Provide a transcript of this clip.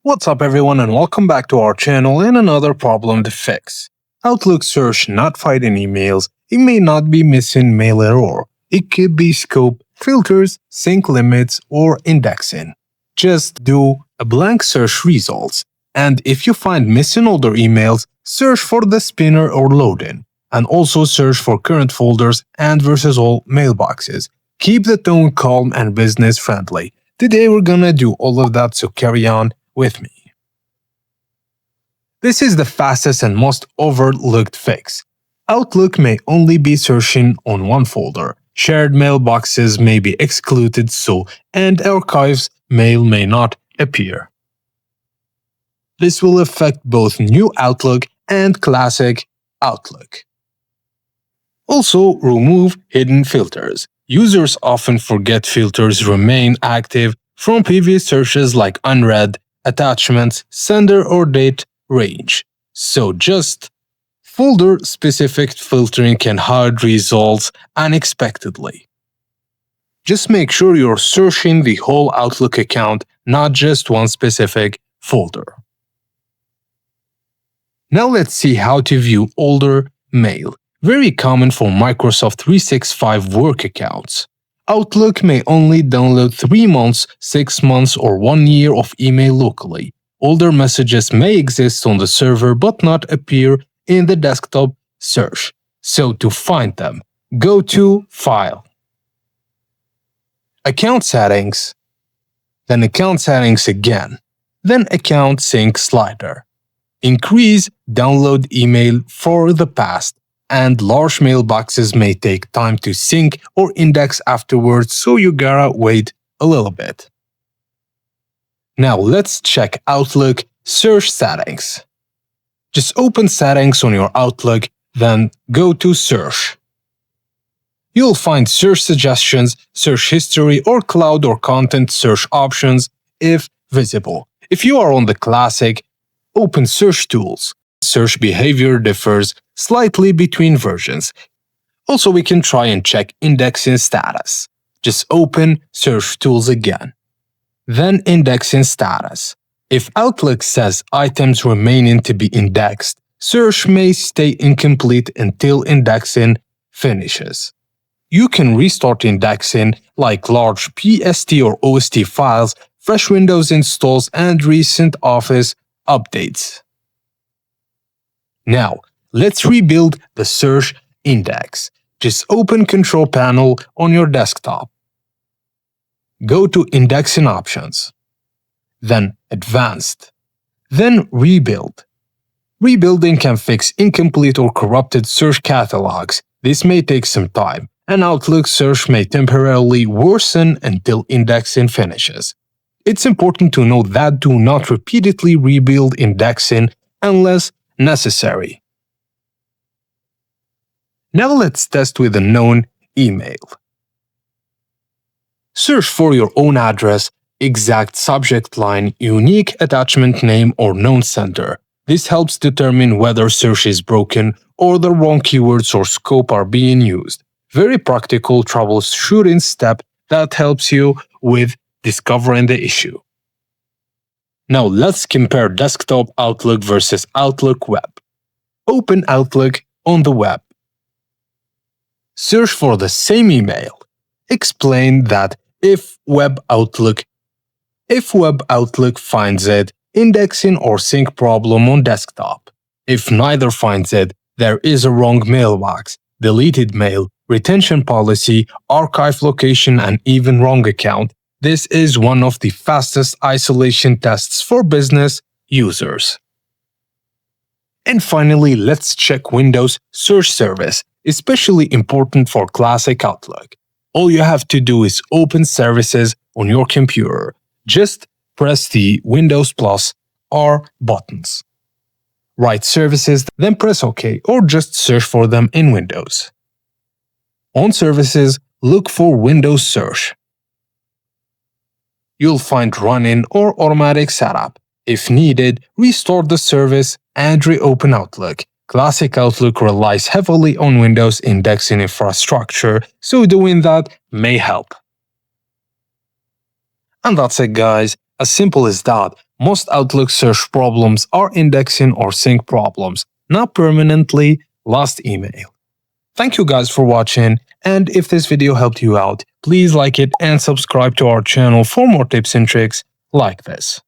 What's up everyone and welcome back to our channel and another problem to fix. Outlook search not finding emails. It may not be missing mail error. It could be scope, filters, sync limits, or indexing. Just do a blank search results, and if you find missing older emails, search for the spinner or load-in, and also search for current folders and versus all mailboxes. Keep the tone calm and business friendly. Today we're gonna do all of that, so carry on with me. This is the fastest and most overlooked fix. Outlook may only be searching on one folder. Shared mailboxes may be excluded and archives mail may not appear. This will affect both new Outlook and classic Outlook. Also, remove hidden filters. Users often forget filters remain active from previous searches like Unread, attachments, sender or date range. So just folder-specific filtering can hide results unexpectedly. Just make sure you're searching the whole Outlook account, not just one specific folder. Now let's see how to view older mail. Very common for Microsoft 365 work accounts. Outlook may only download 3 months, 6 months, or 1 year of email locally. Older messages may exist on the server but not appear in the desktop search. So to find them, go to File, Account Settings, then Account Settings again, then Account Sync slider. Increase download email for the past, and large mailboxes may take time to sync or index afterwards, so you gotta wait a little bit. Now let's check Outlook search settings. Just open settings on your Outlook, then go to search. You'll find search suggestions, search history, or cloud or content search options if visible. If you are on the classic, open search tools. Search behavior differs slightly between versions. Also, we can try and check indexing status. Just open search tools again. Then indexing status. If Outlook says items remaining to be indexed, search may stay incomplete until indexing finishes. You can restart indexing like large PST or OST files, fresh Windows installs, and recent Office updates. Now, let's rebuild the search index. Just open Control Panel on your desktop. Go to Indexing Options, then Advanced, then Rebuild. Rebuilding can fix incomplete or corrupted search catalogs. This may take some time, and Outlook search may temporarily worsen until indexing finishes. It's important to note that do not repeatedly rebuild indexing unless necessary. Now let's test with a known email. Search for your own address, exact subject line, unique attachment name, or known sender. This helps determine whether search is broken or the wrong keywords or scope are being used. Very practical troubleshooting step that helps you with discovering the issue. Now let's compare desktop Outlook versus Outlook web. Open Outlook on the web. Search for the same email. Explain that if web Outlook finds it, indexing or sync problem on desktop. If neither finds it, there is a wrong mailbox, deleted mail, retention policy, archive location, and even wrong account. This is one of the fastest isolation tests for business users. And finally, let's check Windows Search Service, especially important for classic Outlook. All you have to do is open Services on your computer. Just press the Windows plus R buttons. Write Services, then press OK, or just search for them in Windows. On Services, look for Windows Search. You'll find Run-in or Automatic Setup. If needed, restart the service and reopen Outlook. Classic Outlook relies heavily on Windows indexing infrastructure, so doing that may help. And that's it, guys. As simple as that. Most Outlook search problems are indexing or sync problems, not permanently lost email. Thank you guys for watching, and if this video helped you out, please like it and subscribe to our channel for more tips and tricks like this.